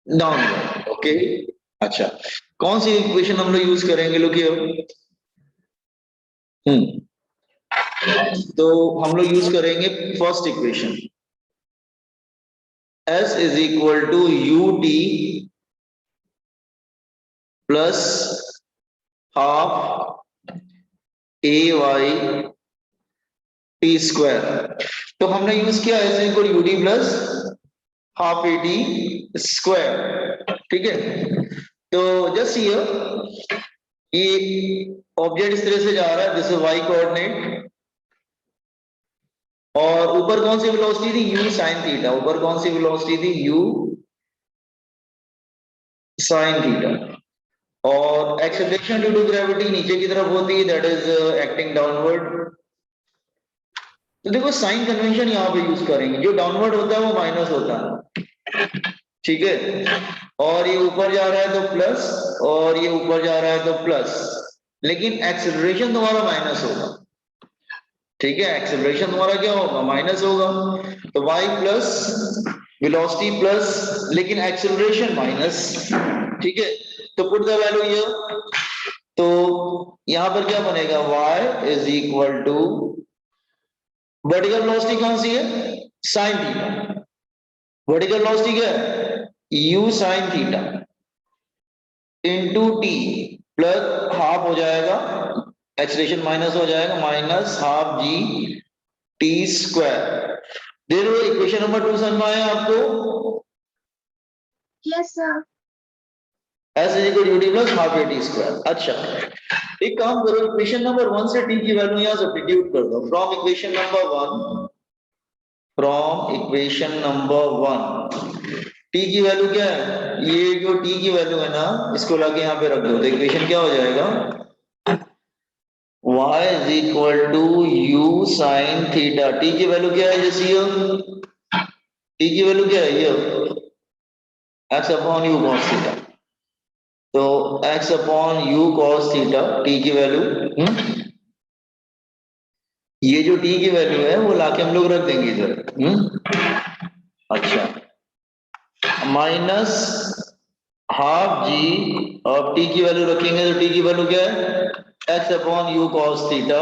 Downward. Okay, अच्छा, कौन सी equation हम लोग यूज करेंगे लोग ये? तो हम लोग यूज करेंगे first equation, S is equal to u t plus half a y t square. तो हमने यूज किया s equal u t plus half a t square, ठीक है। तो जस्ट ये ऑब्जेक्ट इस तरह से जा रहा है, दिस इज वाई कोऑर्डिनेट, और ऊपर कौन सी वेलोसिटी थी? u sin theta. ऊपर कौन सी वेलोसिटी थी? u sin theta. और एक्सेलरेशन ड्यू टू ग्रेविटी नीचे की तरफ होती है, दैट इज एक्टिंग डाउनवर्ड। तो देखो साइन कन्वेंशन यहां पे यूज करेंगे, जो डाउनवर्ड होता है वो माइनस होता है, ठीक है। और ये ऊपर जा रहा है तो प्लस, और ये ऊपर जा रहा है तो प्लस, लेकिन एक्सेलरेशन तुम्हारा माइनस होगा, ठीक है। एक्सेलरेशन तुम्हारा क्या होगा? माइनस होगा। तो y प्लस वेलोसिटी प्लस, लेकिन एक्सेलरेशन माइनस, ठीक है। तो पुट द वैल्यू हियर। तो यहां पर क्या बनेगा? y is equal to vertical velocity कौन सी है? Sine theta. वर्टिकल वेलोसिटी क्या है? u sine theta into t plus half हो जाएगा, एक्सेलरेशन माइनस हो जाएगा, minus half g t square. दे दो इक्वेशन नंबर 2 समझ में आया आपको? Yes sir. S is equal to t plus half a t square. अच्छा, एक काम करो, इक्वेशन नंबर 1 से टी की वैल्यू यहां सब्स्टिट्यूट कर दो। From equation number 1, from equation number 1 T की वैल्यू क्या है? ये जो टी की वैल्यू है ना, इसको लाके यहाँ पे रख दो, तो इक्वेशन क्या हो जाएगा? y is equal to u sin theta. T की वैल्यू क्या है? जैसे ये टी की वैल्यू क्या है? ये x upon u cos theta. तो x upon u cos theta T की वैल्यू, ये जो टी की वैल्यू है वो लाके हम लोग रख देंगे इधर। अच्छा, माइनस हाफ जी, और टी की वैल्यू रखेंगे तो टी की वैल्यू क्या है? x upon u cos theta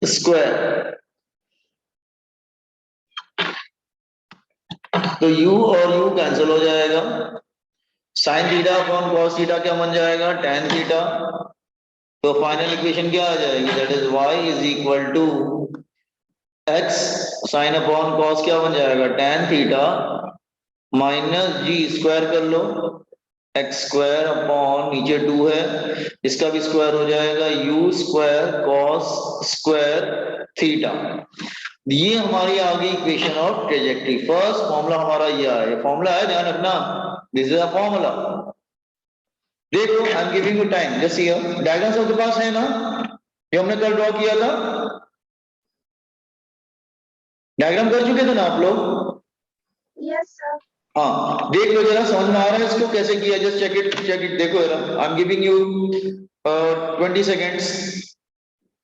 square. तो u और u कैंसिल हो जाएगा, sine theta upon cos theta क्या बन जाएगा? tan theta. तो फाइनल इक्वेशन क्या आ जाएगी? That is y is equal to x sine upon cos क्या बन जाएगा? tan theta minus g square कर लो, एक्स स्क्वायर अपॉन नीचे 2 है, इसका भी स्क्वायर हो जाएगा, you square cos square theta. ये हमारी आ गई equation of trajectory. First formula हमारा ये आया, फॉर्मूला है, ध्यान रखना, दिस इज अ फॉर्मूला। देखो I am giving you time, just here diagram सबके पास है ना, ये हमने कल ड्रॉ किया था, डायग्राम कर चुके थे ना आप लोग? Yes sir. हाँ, देख लो जरा, समझ में आ रहा है इसको कैसे किया? जस्ट चेक इट, देखो जरा, I am giving you 20 seconds,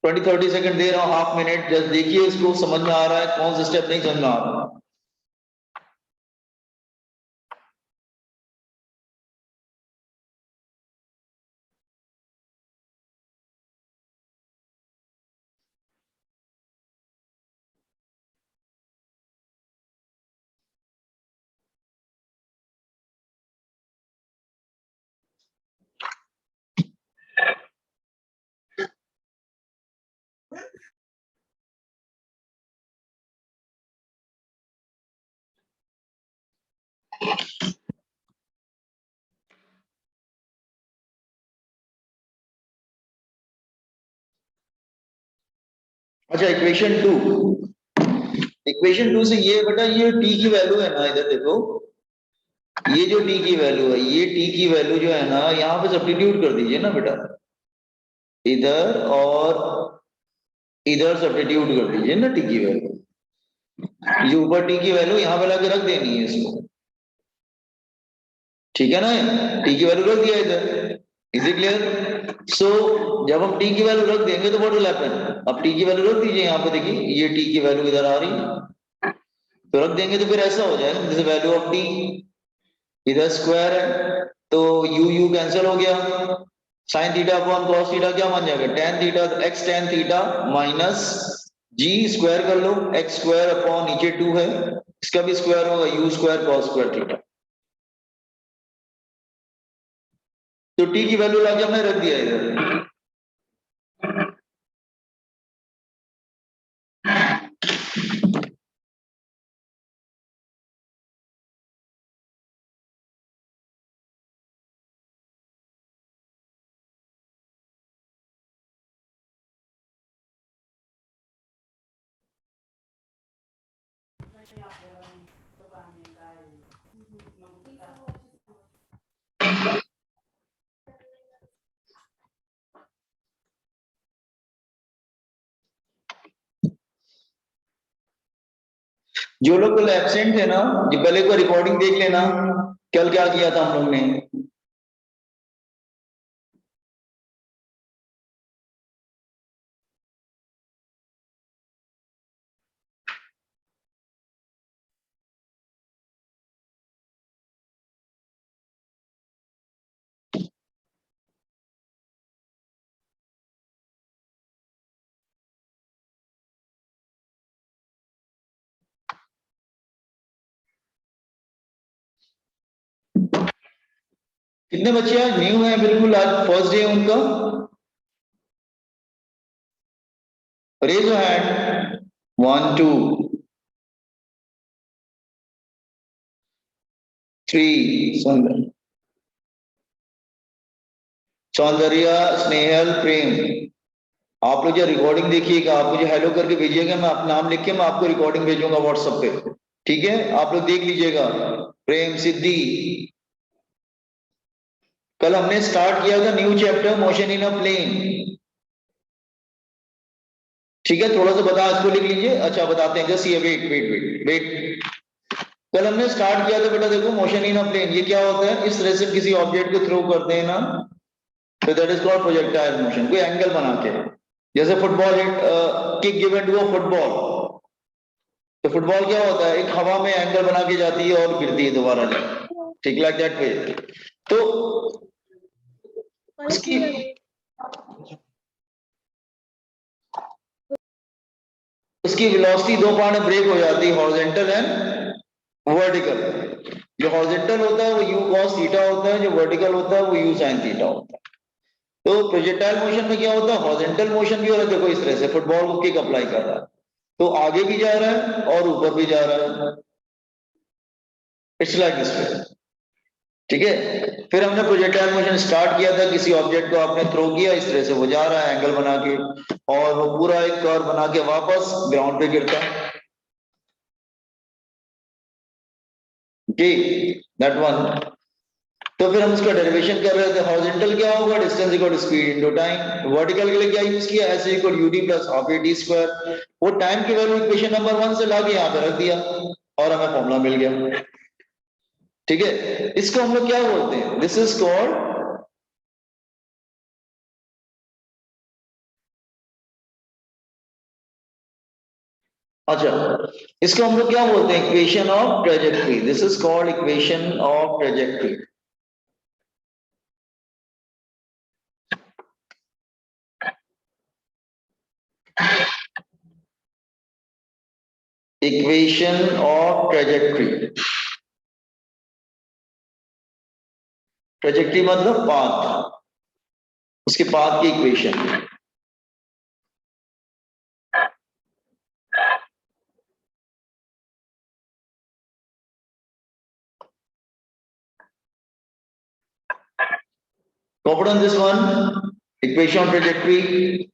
20-30 second दे रहा हूँ, हाफ मिनट, जस्ट देखिए इसको, समझ में आ रहा है? कौन सा स्टेप नहीं समझ में आ रहा? अच्छा, इक्वेशन टू से ये बेटा, ये टी की वैल्यू है ना, इधर देखो, ये जो टी की वैल्यू है, ये टी की वैल्यू जो है ना, यहाँ पे सब्स्टिट्यूट कर दीजिए ना बेटा, इधर और इधर सब्स्टिट्यूट कर दीजिए ना टी की वैल्यू, ये ऊपर टी की वैल्यू यहाँ पे लाके रख देनी है इसको, ठीक है ना? टी की वैल्यू रख दिया इधर, इज इट क्लियर? सो जब हम टी की वैल्यू रख देंगे तो व्हाट विल हैपन? अब टी की वैल्यू रख दीजिए यहाँ पे, देखिए ये टी की वैल्यू इधर आ रही है, तो रख देंगे तो फिर ऐसा हो जाएगा, दिस वैल्यू ऑफ टी, इधर स्क्वायर है तो यू यू कैंसिल हो गया, sine theta upon cos theta क्या बन जाएगा, tan theta, x tan theta minus g square कर लो, एक्स स्क्वायर अपॉन नीचे 2 है, इसका भी स्क्वायर होगा, you square cos square theta. तो टी की वैल्यू लाके हमने रख दिया इधर। जो लोग कल एब्सेंट थे ना, जो पहले को रिकॉर्डिंग देख लेना, कल क्या किया था हम लोग ने। कितने बच्चे आज न्यू हैं, बिल्कुल आज फर्स्ट डे है उनका, raise your hand, 1 2 3, Soundarya, Snehal, Prem. आप लोग जो रिकॉर्डिंग देखिएगा, आप मुझे हेलो करके भेजिएगा, मैं अपना नाम लिख के मैं आपको रिकॉर्डिंग भेजूंगा व्हाट्सएप पे, ठीक है, आप लोग देख लीजिएगा। प्रेम, सिद्धि, कल हमने स्टार्ट किया था new chapter motion in a plane, ठीक है, थोड़ा सा बता, इसको लिख लीजिए, अच्छा बताते हैं, जस्ट ये वेट वेट वेट वेट। कल हमने स्टार्ट किया था बेटा, देखो मोशन इन अ प्लेन ये क्या होता है, इस तरह से किसी ऑब्जेक्ट को थ्रो करते हैं ना, तो that is called projectile motion, कोई एंगल बना के, जैसे football kick given to a football, तो फुटबॉल क्या होता है, एक हवा में एंगल बना के जाती है और गिरती है दोबारा, ठीक, लाइक दैट वे। तो उसकी उसकी वेलोसिटी दो पार्ट में ब्रेक हो जाती है, हॉरिजॉन्टल एंड वर्टिकल। जो हॉरिजॉन्टल होता है वो यू cos थीटा होता है, जो वर्टिकल होता है वो यू sin थीटा होता है। तो प्रोजेक्टाइल मोशन में क्या होता है, हॉरिजॉन्टल मोशन भी हो रहा है, देखो इस तरह से फुटबॉल को किक अप्लाई कर रहा है, तो आगे भी जा रहा है और ऊपर भी जा रहा है, इट्स लाइक दिस वे, ठीक है। फिर हमने प्रोजेक्टाइल मोशन स्टार्ट किया था, किसी ऑब्जेक्ट को आपने थ्रो किया, इस तरह से वो जा रहा है एंगल बना के, और वो पूरा एक कर्व बना के वापस ग्राउंड पे गिरता है, ओके, दैट वन। तो फिर हम उसका डेरिवेशन कर रहे थे, हॉरिजॉन्टल क्या होगा, distance equal to speed into time, vertical के लिए क्या यूज किया, s equal u t plus half a t square, वो टाइम की वैल्यू इक्वेशन नंबर 1 से लाके यहां पे रख दिया और हमें फॉर्मूला मिल गया, ठीक है। इसको हम लोग क्या बोलते हैं, दिस इज कॉल्ड, अच्छा, इसको हम लोग क्या बोलते हैं, equation of trajectory, this is called equation of trajectory. Equation of trajectory, trajectory मतलब पाथ, उसके पाथ की equation. Copy on this one, equation of trajectory.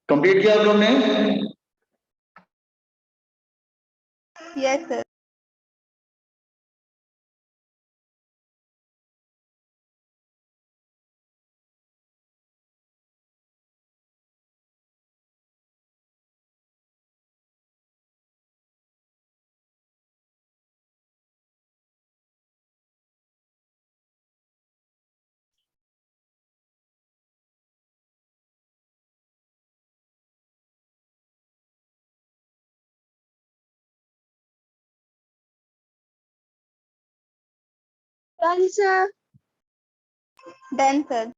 Complete किया आप लोग ने? Yes, sir. Done, sir. Done, sir.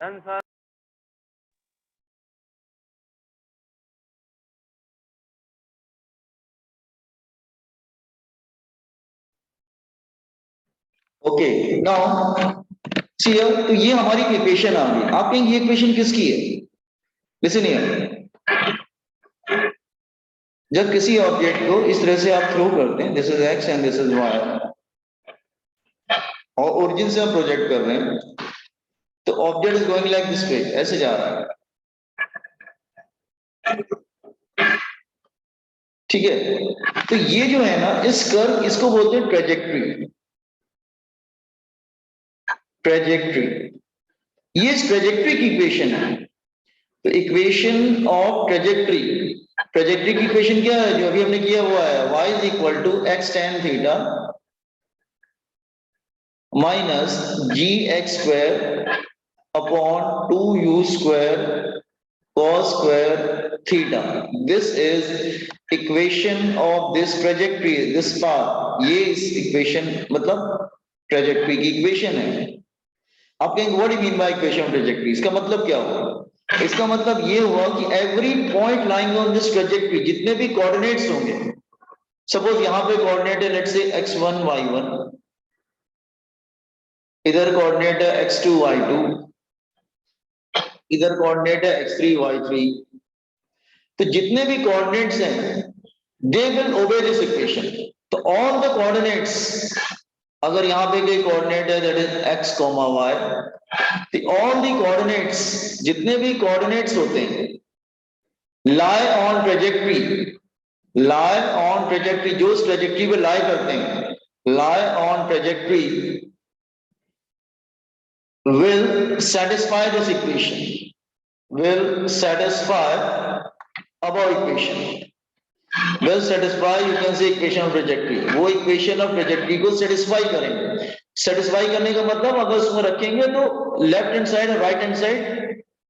Done, sir. Okay now see तो ये हमारी इक्वेशन आ गई। आप कहेंगे ये इक्वेशन किसकी है? लिसन हियर, जब किसी ऑब्जेक्ट को इस तरह से आप थ्रो करते हैं, this is x and this is y, और ओरिजिन से हम प्रोजेक्ट कर रहे हैं, तो object is going like this way, ऐसे जा रहा है, ठीक है। तो ये जो है ना, इस कर्व, इसको बोलते हैं ट्रेजेक्ट्री। ट्रेजेक्ट्री, ये इस ट्रेजेक्ट्री की इक्वेशन है। तो इक्वेशन ऑफ ट्रेजेक्ट्री, ट्रेजेक्ट्री की इक्वेशन क्या है? जो अभी हमने किया हुआ है, y is equal to x tan theta minus g x square upon 2u square cos square theta. This is equation of this trajectory, this path. ये इस equation मतलब trajectory की equation है। आप कहेंगे what do you mean by equation of trajectory? इसका मतलब क्या हुआ? इसका मतलब ये हुआ कि every point lying on this trajectory, जितने भी coordinates होंगे, suppose यहाँ पे coordinate है let's say x1 y1, इधर coordinate है x2 y2, इधर coordinate है x3 y3, तो जितने भी कोऑर्डिनेट्स हैं दे विल ओबे दिस इक्वेशन। तो ऑल द कोऑर्डिनेट्स, अगर यहां पे कोई कोऑर्डिनेट है दैट इज x, y, तो ऑल द कोऑर्डिनेट्स, जितने भी कोऑर्डिनेट्स होते हैं, lie on trajectory, lie on trajectory, जो उस ट्रेजेक्ट्री पे लाई करते हैं, lie on trajectory will satisfy this equation, will satisfy above equation, will satisfy, you can say equation of trajectory, वो equation of trajectory को satisfy करेंगे। satisfy करने का मतलब अगर उसमें रखेंगे तो लेफ्ट हैंड साइड और राइट हैंड साइड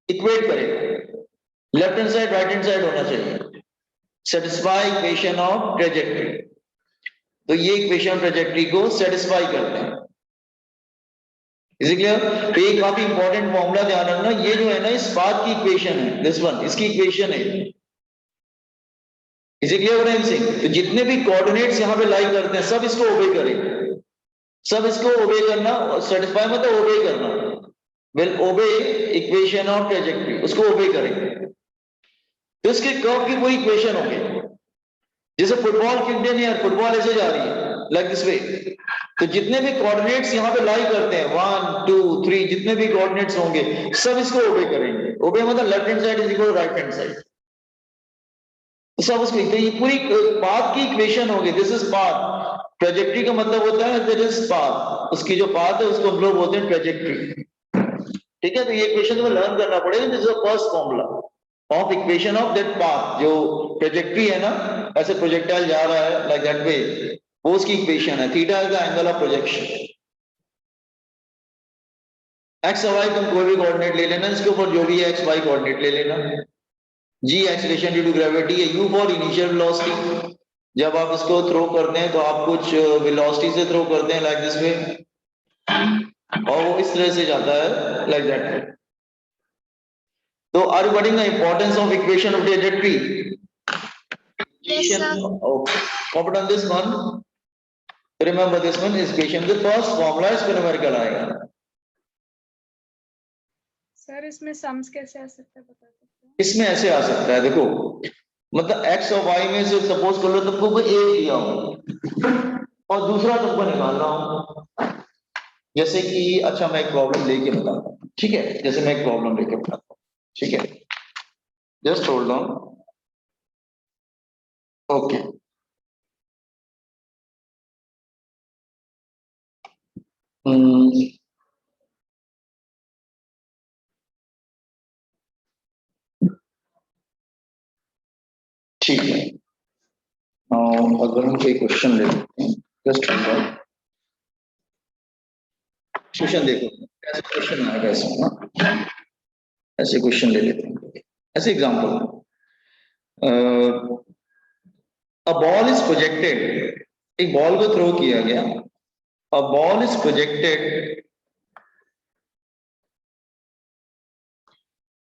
इक्वेट करेगा, left hand side right hand side होना चाहिए। satisfy equation of trajectory, तो ये equation of trajectory को satisfy करते हैं। Is clear? तो ये काफी इंपॉर्टेंट फॉर्मूला ध्यान रखना, ये जो है ना इस पाथ की इक्वेशन है, दिस वन इसकी इक्वेशन है। Is clear what I am saying? तो जितने भी कोऑर्डिनेट्स यहां पे लाई करते हैं सब इसको ओबे करेंगे, सब इसको ओबे करना, सेटिस्फाई मतलब ओबे करना, विल ओबे इक्वेशन ऑफ ट्रेजेक्टरी, उसको ओबे करेंगे। तो इसके कर्व की पूरी इक्वेशन होगी, जैसे फुटबॉल किक देनी है, फुटबॉल ऐसे जा रही है लाइक दिस वे, तो जितने भी कोऑर्डिनेट्स यहाँ पे लाई करते हैं 1 2 3, जितने भी कोऑर्डिनेट्स होंगे सब इसको ओबे करेंगे। ओबे मतलब left hand side is equal right hand side, सब उसको, ये पूरी पाथ की इक्वेशन होगी। दिस इज पाथ, ट्रेजेक्टरी का मतलब होता है दैट इज पाथ, उसकी जो पाथ है उसको हम लोग बोलते हैं ट्रेजेक्टरी, ठीक है। तो ये इक्वेशन तुम्हें लर्न करना पड़ेगा, this is the first formula of equation of that path, जो ट्रेजेक्टरी है ना, ऐसे प्रोजेक्टाइल जा रहा है लाइक दैट वे, वो उसकी इक्वेशन है। Theta is the angle of projection. X y तुम कोई भी कोऑर्डिनेट ले लेना, इसके ऊपर जो भी है एक्स वाई कोऑर्डिनेट ले लेना। जी एक्सीलरेशन ड्यू टू ग्रेविटी है, यू फॉर इनिशियल वेलोसिटी, जब आप इसको थ्रो करते हैं तो आप कुछ वेलोसिटी से थ्रो करते हैं लाइक दिस वे, और वो इस तरह से जाता है लाइक दैट। तो are you getting the importance of equation of trajectory? Yes, sir. Okay. Comment on this one. Remember this one is equation. The first formula is numerical आएगा। सर इसमें सम्स कैसे आ सकता है बता सकते हैं? इसमें ऐसे आ सकता है, देखो मतलब x और y में से सपोज कर लो तुमको कोई a दिया हो और दूसरा तुमको निकाल रहा हूं, जैसे कि अच्छा मैं एक प्रॉब्लम लेके बताता हूं, ठीक है, जैसे मैं एक प्रॉब्लम लेके बताता हूं, ठीक है, जस्ट होल्ड ऑन। ओके, ठीक है, अगर हम कोई क्वेश्चन ले लेते हैं, जस्ट होल्ड ऑन। क्वेश्चन देखो, ऐसे क्वेश्चन आएगा इसमें ना, ऐसे क्वेश्चन ले लेते हैं, ऐसे example, a ball is projected, एक बॉल को थ्रो किया गया, a ball is projected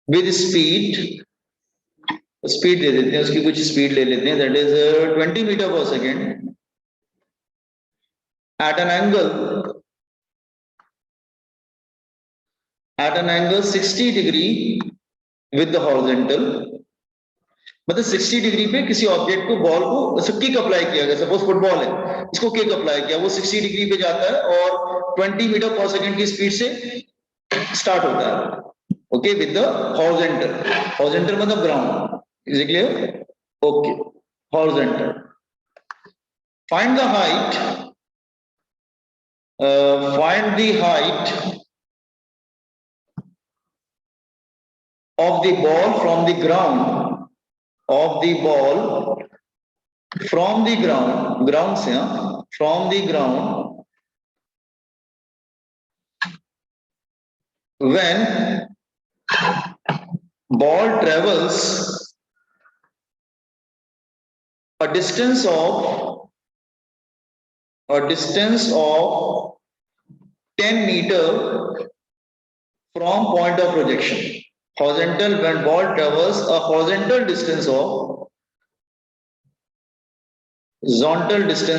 with speed, speed दे देते हैं, उसकी कुछ स्पीड ले लेते हैं, that is 20 metre per second at an angle 60 degree with the horizontal, मतलब 60 डिग्री पे किसी ऑब्जेक्ट को, बॉल को किक अप्लाई किया गया, सपोज फुटबॉल है, इसको किक अप्लाई किया, वो 60 डिग्री पे जाता है और 20 मीटर पर सेकेंड की स्पीड से स्टार्ट होता है, okay, with the horizontal, horizontal मतलब ground, is it clear? Okay, horizontal, find the height, find the height of the ball from the ground, of the ball from the ground, ground से from the ground when ball travels a distance of 10 meter from point of projection. Horizontal, when ball travels a horizontal distance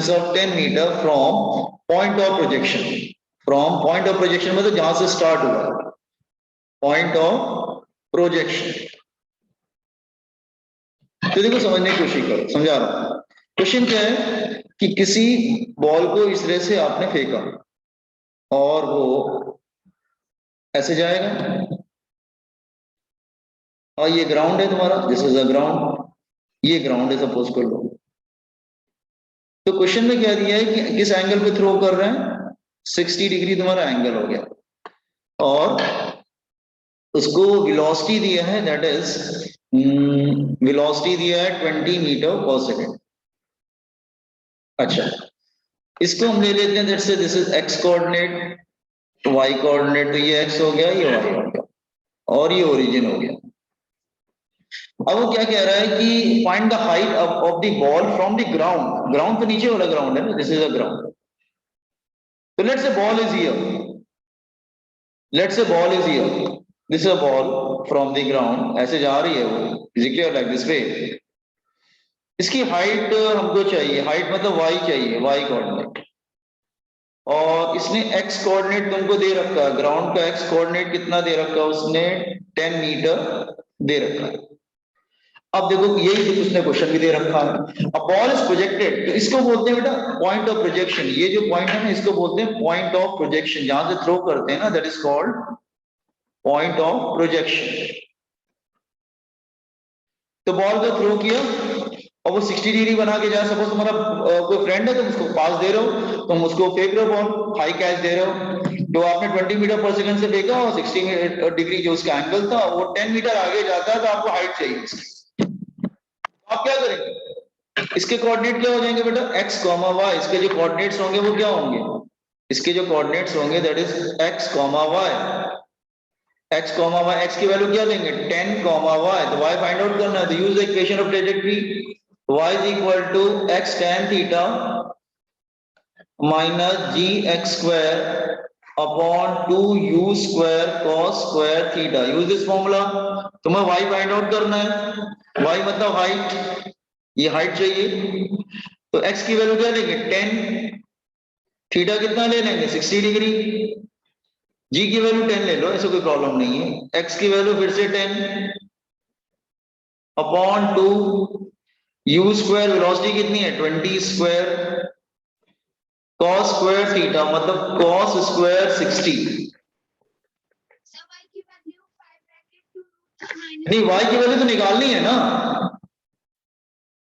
of 10 meter from point of projection. From point of projection मतलब जहां से start हुआ, point of projection. तो देखो समझने की कोशिश करो, समझा रहा हूं। क्वेश्चन क्या है कि किसी बॉल को इस तरह से आपने फेंका और वो ऐसे जाएगा, और ये ग्राउंड है तुम्हारा, दिस इज अ ग्राउंड, ये ग्राउंड है सपोज कर लो। तो क्वेश्चन में क्या दिया है कि किस एंगल पे थ्रो कर रहे हैं, 60 डिग्री तुम्हारा एंगल हो गया, और उसको वेलोसिटी दिया है, दैट इज वेलोसिटी दिया है 20 मीटर पर सेकेंड। अच्छा, इसको हम ले लेते हैं, that's this is x coordinate, y coordinate, तो ये एक्स हो गया, ये वाई हो गया, और ये ओरिजिन हो गया। अब वो क्या कह रहा है कि find the height of the ball from the ground, ground तो नीचे वाला ग्राउंड है ना, दिस इज अ ग्राउंड, तो let's say ball is here, let's say ball is here, this is a ball from the ground, ऐसे जा रही है वो, is it clear, like this वे। इसकी हाइट हमको चाहिए, हाइट मतलब वाई चाहिए, वाई कोऑर्डिनेट, और इसने एक्स कोऑर्डिनेट तुमको दे रखा है, ग्राउंड का एक्स कोऑर्डिनेट कितना दे रखा है उसने, 10 मीटर दे रखा है। अब देखो यही तो उसने क्वेश्चन भी दे रखा है, अब बॉल इज प्रोजेक्टेड, तो इसको बोलते हैं बेटा पॉइंट ऑफ प्रोजेक्शन, ये जो पॉइंट है ना इसको बोलते हैं पॉइंट ऑफ प्रोजेक्शन, जहां से थ्रो करते हैं ना, that is called point of projection. तो बॉल को थ्रो किया और वो 60 डिग्री बना के जाए, सपोज तुम्हारा कोई फ्रेंड है, तुम उसको पास दे रहे हो, तुम उसको फेंक रहे हो, बॉल हाई कैच दे रहे हो, तो आपने 20 मीटर पर सेकंड से फेंका और 60 डिग्री जो उसका एंगल था वो 10 मीटर आगे जाता है, तो आपको हाइट चाहिए इसकी, आप क्या करेंगे, इसके कोऑर्डिनेट क्या हो जाएंगे बेटा, x, y, इसके जो कोऑर्डिनेट्स होंगे वो क्या होंगे, इसके जो कोऑर्डिनेट्स होंगे that is x, y, x, y, x की वैल्यू क्या लेंगे, 10, y, तो y फाइंड आउट करना है, तो use the equation of trajectory, y is equal to x tan theta minus gx square upon 2u square cos square theta. Use this formula. तुम्हें y find out करना है। y मतलब height, ये height चाहिए। तो x की value क्या लेंगे 10, थीटा कितना ले लेंगे 60 डिग्री। g की वैल्यू 10 ले लो, ऐसे कोई प्रॉब्लम नहीं है। x की वैल्यू फिर से 10 अपॉन 2 u स्क्वायर, वेलोसिटी कितनी है 20 स्क्वायर cos स्क्वायर थीटा मतलब cos स्क्वायर 60। Sir, y की value 5 bracket 2 minus नहीं, y की वैल्यू तो निकालनी है ना।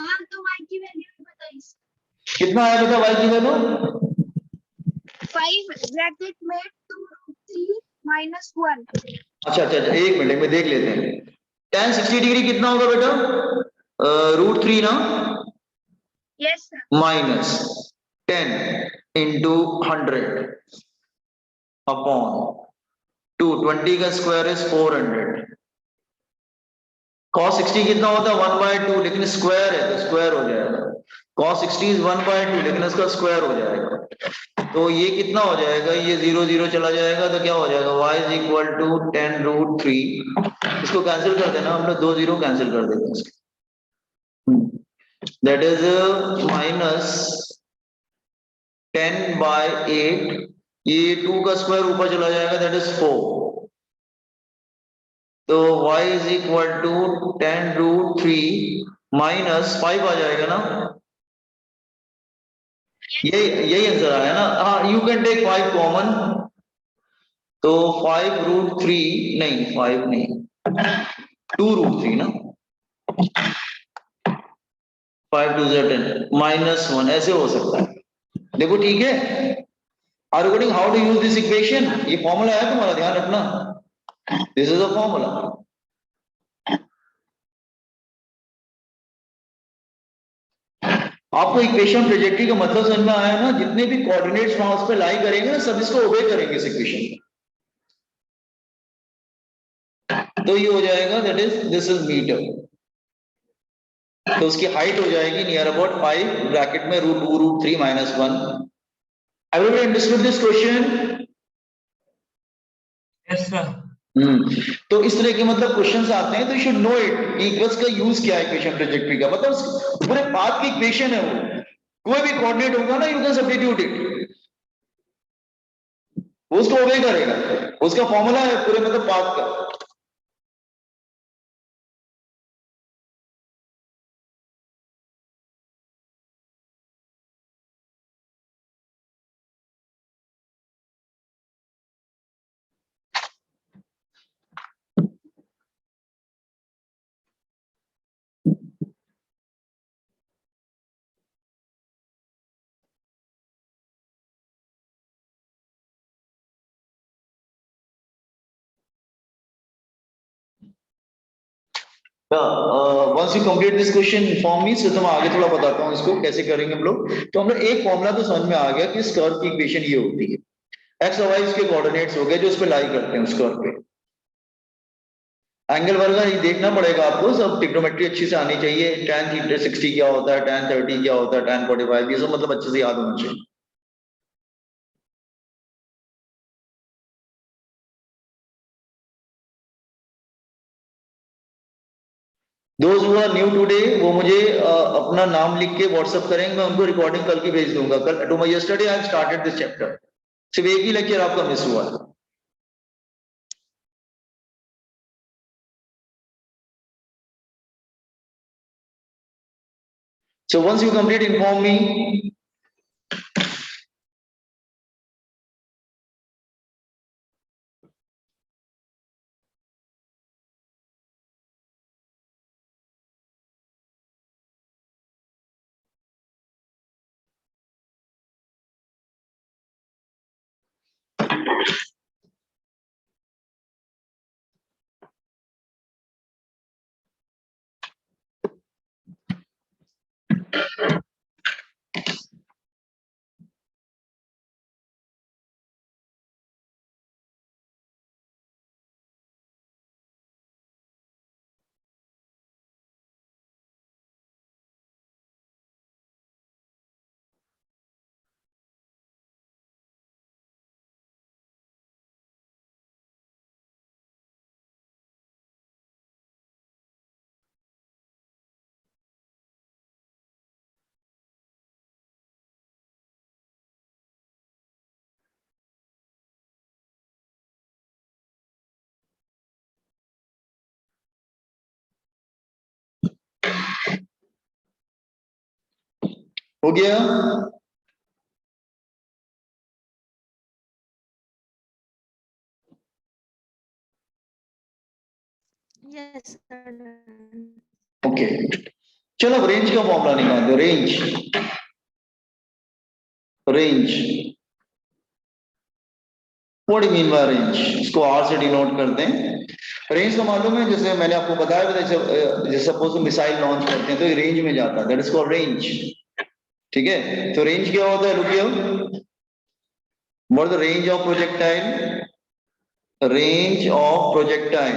हाँ तो y की वैल्यू बताइए। कितना आया बेटा y की वैल्यू? 5 ब्रैकेट में 2 3 minus 1। अच्छा अच्छा अच्छा, एक मिनट में देख लेते हैं। tan 60 डिग्री कितना होगा बेटा? √3 ना, Yes sir। Minus 10 into 100 upon 2, 20 का स्क्वायर इज 400। cos 60 कितना होता है 1/2, लेकिन स्क्वायर है तो स्क्वायर हो जाएगा। cos 60 इज 1/2, लेकिन इसका स्क्वायर हो जाएगा। तो ये कितना हो जाएगा, ये 0 0 चला जाएगा तो क्या हो जाएगा y इज इक्वल टू 10√3। इसको कैंसिल कर देना, हम लोग 2 0 कैंसिल कर देते हैं इसके। That is minus 10/8। ये 2 का स्क्वायर ऊपर चला जाएगा, दैट इज 4। तो y is equal to 10√3 minus 5 आ जाएगा ना, यही आंसर आया ना। हाँ, यू कैन टेक 5 कॉमन, तो 5√3 नहीं, 5 नहीं, 2√3 ना, 5 2 10 -1 ऐसे हो सकता है। देखो ठीक है, are according how to use this equation. ये फॉर्मूला है तुम्हारा, ध्यान रखना, दिस इज अ फॉर्मूला। आपको इक्वेशन ट्रेजेक्टरी का मतलब समझ में आया ना। जितने भी कोऑर्डिनेट्स वहां उस पे लाई करेंगे ना, सब इसको ओबे करेंगे इस इक्वेशन। तो ये हो जाएगा, that is this is metre. तो उसकी हाइट हो जाएगी नियर अबाउट 5 ब्रैकेट में √2 √3 -1। Everybody understood this question? Yes sir. तो इस तरह के मतलब क्वेश्चंस आते हैं, तो यू शुड नो इट कि इक्वेशन का यूज क्या है इक्वेशन ट्रेजेक्टरी का। मतलब पूरे पाथ की इक्वेशन है वो। कोई भी कोऑर्डिनेट होगा ना, यू कैन सब्स्टिट्यूट इट, वो उसको ओबे करेगा। उसका फॉर्मूला है पूरे मतलब पाथ का। Once you complete this question from me, तो मैं आगे थोड़ा बताता हूँ इसको कैसे करेंगे हम लोग। तो हम लोग एक फॉर्मूला तो समझ में आ गया कि इस कर्व की इक्वेशन ये होती है। एक्स और वाई इसके कोऑर्डिनेट्स हो गए जो उस पे लाई करते हैं उस कर्व पे। एंगल वर्गा ये देखना पड़ेगा आपको, सब ट्रिग्नोमेट्री अच्छी से आनी चाहिए। tan थीटा 60 क्या होता है, tan 30 क्या होता है, tan 45, ये सब मतलब अच्छे से याद होना चाहिए। दोस्त हु आर न्यू टुडे, वो मुझे अपना नाम लिख के व्हाट्सएप करेंगे, मैं उनको रिकॉर्डिंग कल की भेज दूंगा। कल to my yesterday I started this chapter. सिर्फ एक ही लेक्चर आपका मिस हुआ है। So once you complete, inform me. हो गया? Yes, sir. ओके, चलो अब रेंज का फॉर्मूला निकाल दो। Range, range what do mean by range? इसको आर से डिनोट करते हैं। रेंज तो मालूम है, जैसे मैंने आपको बताया था, जैसे सपोज मिसाइल लॉन्च करते हैं तो ये रेंज में जाता है, दैट इज कॉल्ड रेंज। ठीक है, तो रेंज क्या होता है? रुकिए, what is the range of projectile? Range of projectile,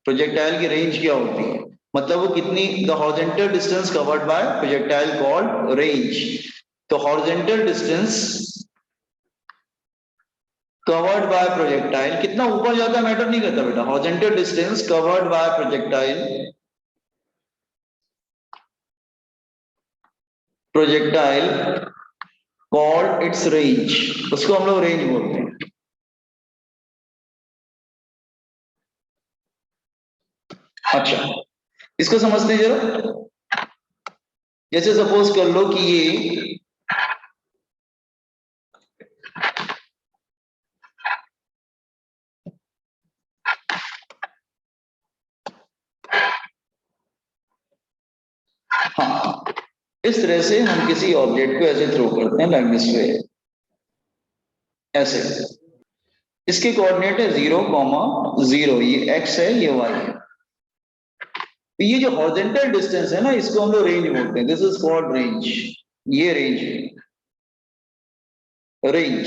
projectile की रेंज क्या होती है? मतलब वो कितनी, the horizontal distance covered by projectile called range. तो horizontal distance covered by projectile कितना ऊपर जाता है मैटर नहीं करता बेटा। Horizontal distance covered by projectile, projectile called its range, उसको हम लोग रेंज बोलते हैं। अच्छा, इसको समझते हैं जरा। जैसे सपोज कर लो कि ये हाँ, इस तरह से हम किसी ऑब्जेक्ट को ऐसे थ्रो करते हैं, लाइक दिस वे, ऐसे। इसके कोऑर्डिनेट है 0,0, ये x है, ये y है। तो ये जो हॉरिजॉन्टल डिस्टेंस है ना, इसको हम लोग रेंज बोलते हैं। दिस इज कॉल्ड रेंज, ये रेंज है, रेंज।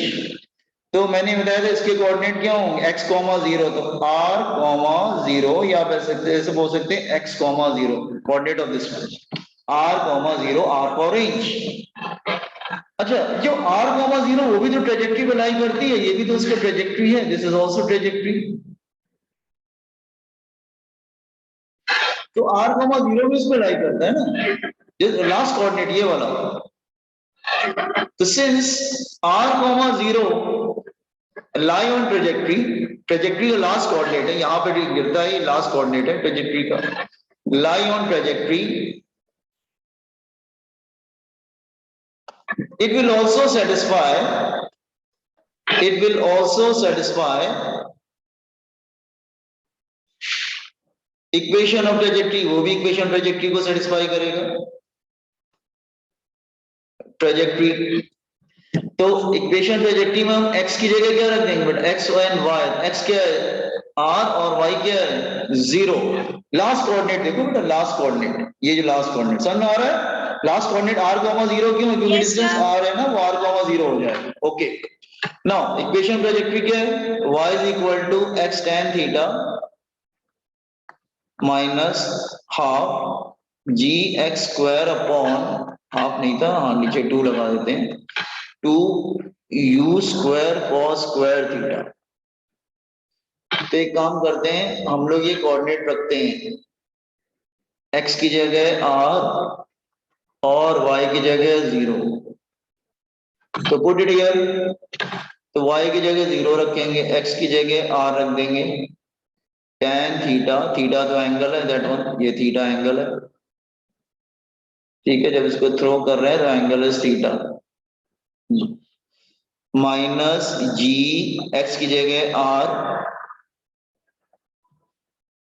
तो मैंने बताया था इसके कोऑर्डिनेट क्या होंगे, x, 0, तो r, 0, या आप ऐसे बोल सकते हैं x, 0, coordinate of this r, 0, r for range. अच्छा, जो r, 0 वो भी तो ट्रेजेक्टरी को लाई करती है, ये भी तो उसका ट्रेजेक्टरी है, दिस इज ऑल्सो ट्रेजेक्टरी। तो r, 0 भी इसमें लाई करता है ना, लास्ट कोऑर्डिनेट ये वाला। तो since r, 0 lie on trajectory, trajectory का लास्ट कोऑर्डिनेट है, यहां पे गिरता है, ये लास्ट कोऑर्डिनेट है ट्रेजेक्टरी का, lie on trajectory, it will also satisfy, it will also satisfy equation of trajectory, वो भी इक्वेशन ट्रेजेक्टरी को सेटिस्फाई करेगा, ट्रेजेक्टरी। तो इक्वेशन ट्रेजेक्टरी में हम x की जगह क्या रख देंगे बेटा, x एंड y। x क्या है r और y क्या है 0। लास्ट कोऑर्डिनेट देखो बेटा, लास्ट कोऑर्डिनेट, ये जो लास्ट कोऑर्डिनेट समझ में आ रहा है? लास्ट कोऑर्डिनेट r, 0 क्यों? क्योंकि Yes, डिस्टेंस sir. r है ना, वो r, 0 हो जाएगा। ओके, नाउ इक्वेशन ट्रेजेक्टरी क्या है? y is equal to x tan theta minus half g x square upon, half नहीं था, हाँ नीचे 2 लगा देते हैं, 2u square cos square theta. तो एक काम करते हैं, हम लोग ये कोऑर्डिनेट रखते हैं, x की जगह r और y की जगह 0। तो पुट इट हियर, तो y की जगह 0 रखेंगे, x की जगह r रख देंगे, tan थीटा, थीटा तो एंगल है, दैट वन, ये थीटा एंगल है। ठीक है, जब इसको थ्रो कर रहे हैं तो angle is theta, minus g x की जगह r,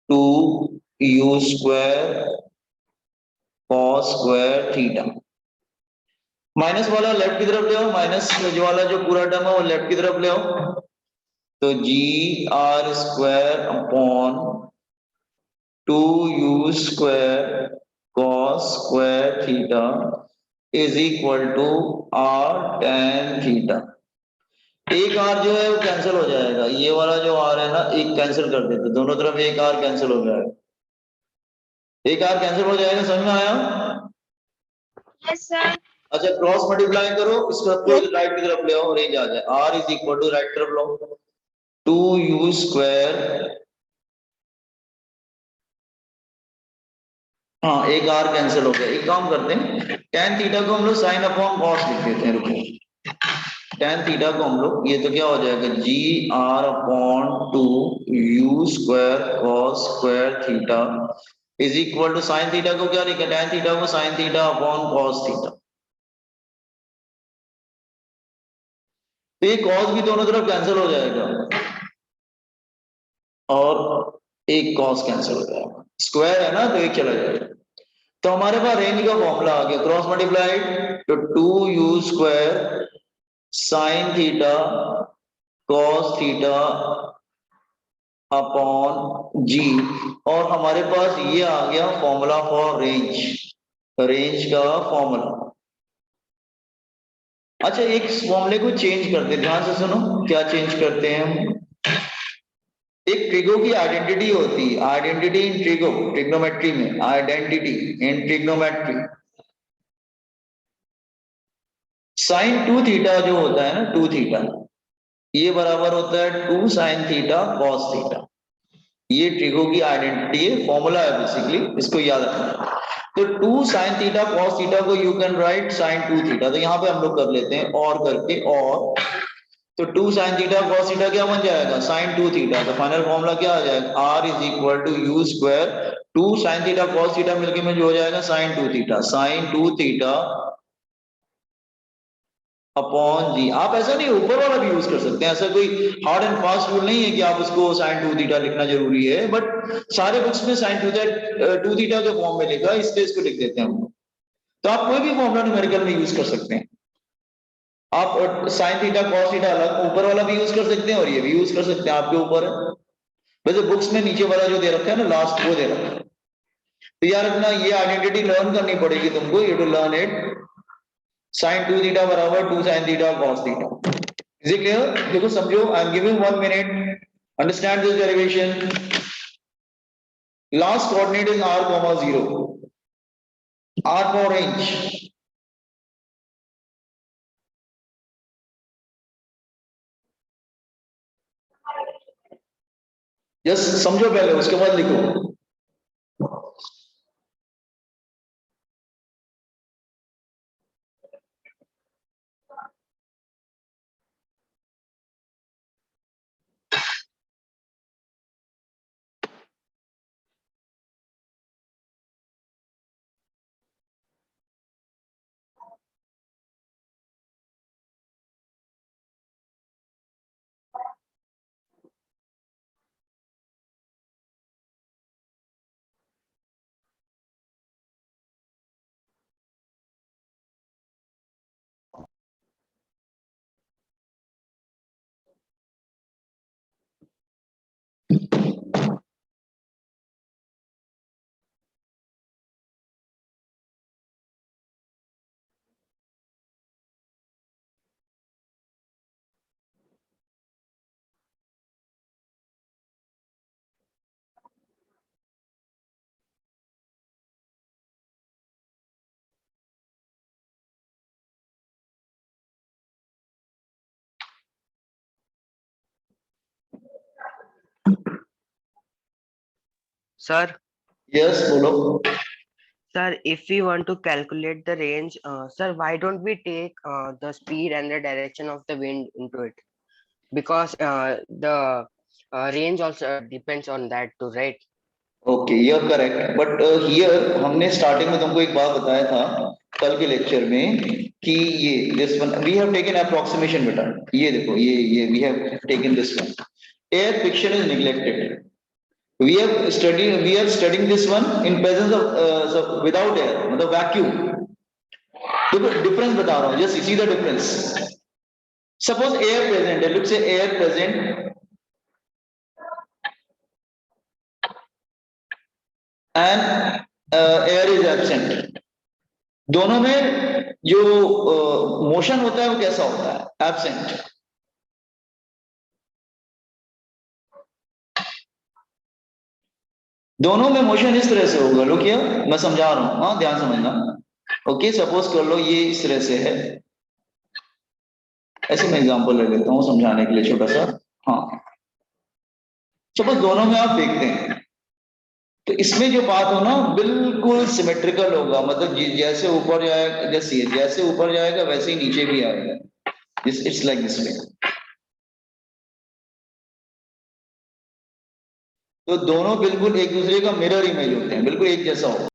2u square cos square theta. Minus वाला लेफ्ट की तरफ ले आओ, माइनस जो वाला जो पूरा टर्म है वो लेफ्ट की तरफ ले आओ। तो g r square upon 2u square cos square theta is equal to r tan theta. एक आर जो है वो कैंसिल हो जाएगा, ये वाला जो आर है ना, एक कैंसिल कर देते, दोनों तरफ एक आर कैंसिल हो जाएगा, एक आर कैंसिल हो जाएगा, समझ में आया? Yes, sir. अच्छा, क्रॉस मल्टीप्लाई करो, इसको Yes. राइट की तरफ ले आओ, रेंज आ जाए, r is equal to right तरफ लो, 2u स्क्वायर, हाँ एक आर कैंसिल हो गया। एक काम करते हैं, टेन थीटा को हम लोग साइन अपॉन कॉस लिख देते हैं, रुको, टेन थीटा को हम लोग, ये तो क्या हो जाएगा, g r upon 2u square cos square theta is equal to sine theta को क्या लिखा, टेन थीटा को sine theta upon cos theta. तो ये कॉस भी दोनों तरफ कैंसिल हो जाएगा और एक कॉस कैंसिल हो जाएगा, स्क्वायर है ना तो एक चला जाएगा। तो हमारे पास रेंज का फॉर्मूला आ गया, क्रॉस मल्टीप्लाइड तो 2u square sine theta cos theta upon g, और हमारे पास ये आ गया फॉर्मूला फॉर रेंज, रेंज का फॉर्मूला। अच्छा एक फॉर्मूले को चेंज करते हैं, ध्यान से सुनो क्या चेंज करते हैं हम। एक ट्रिगो की आइडेंटिटी होती है, आइडेंटिटी इन ट्रिगो, ट्रिग्नोमेट्री में identity in trigonometry, sine 2 theta जो होता है ना 2 थीटा, ये बराबर होता है 2 साइन थीटा कॉस थीटा। ये ट्रिगो की आइडेंटिटी है, फॉर्मूला है बेसिकली, इसको याद रखना। तो 2 साइन थीटा कॉस थीटा को you can write sine 2 theta, तो यहां पे हम लोग कर लेते हैं और करके, और तो 2 साइन थीटा कॉस थीटा क्या बन जाएगा साइन 2 थीटा, तो फाइनल फॉर्मूला क्या आ जाएगा r is equal to u square 2 sine theta cos theta मिलके में जो हो जाएगा sine 2 theta, sine 2 theta upon g. आप ऐसा नहीं ऊपर वाला भी यूज कर सकते हैं, ऐसा कोई हार्ड एंड फास्ट रूल नहीं है कि आप उसको साइन 2 थीटा लिखना जरूरी है, बट सारे बुक्स में साइन 2 थीटा के फॉर्म में लिखा है, इसलिए इसको लिख देते हैं हम। तो आप कोई भी फॉर्मूला न्यूमेरिकल में यूज कर सकते हैं, आप साइन थीटा कॉस थीटा अलग ऊपर वाला भी यूज कर सकते हैं और ये भी यूज कर सकते हैं, आपके ऊपर है। वैसे बुक्स में नीचे वाला जो दे रखा है ना लास्ट वो दे रखा है, तो यार अपना ये आइडेंटिटी लर्न करनी पड़ेगी तुमको, ये to learn it, sine 2 theta बराबर 2 sine theta cos theta. Is it clear? देखो समझो, I am giving 1 minute, understand this derivation. Last coordinate is r, 0, r for range, जस्ट समझो पहले उसके बाद लिखो। Sir, यस बोलो। sir, if we want to calculate the range, sir, why don't we take the speed and the direction of the wind into it? Because the range also depends on that too, right? Okay you are correct, but here हमने starting में तुमको एक बात बताया था कल के lecture में कि ये this one we have taken approximation बेटा, ये देखो ये we have taken this one, air friction is neglected, we are studying this one in presence of so without air, मतलब वैक्यूम। देखो डिफरेंस बता रहा हूँ, just see the difference. Suppose air present है, लुक से air present and air is absent, दोनों में जो मोशन होता है वो कैसा होता है एब्सेंट। दोनों में मोशन इस तरह से होगा, लुक हियर मैं समझा रहा हूं, हाँ ध्यान समझना। ओके सपोज कर लो ये इस तरह से है, ऐसे मैं एग्जांपल ले लेता हूँ समझाने के लिए छोटा सा। हाँ सपोज दोनों में आप देखते हैं तो इसमें जो बात हो ना बिल्कुल सिमेट्रिकल होगा, मतलब जैसे ऊपर जाएगा, जैसे ऊपर जाएगा वैसे ही नीचे भी आएगा, इट्स लाइक दिस वे। तो दोनों बिल्कुल एक दूसरे का मिरर इमेज होते हैं, बिल्कुल एक जैसा होगा।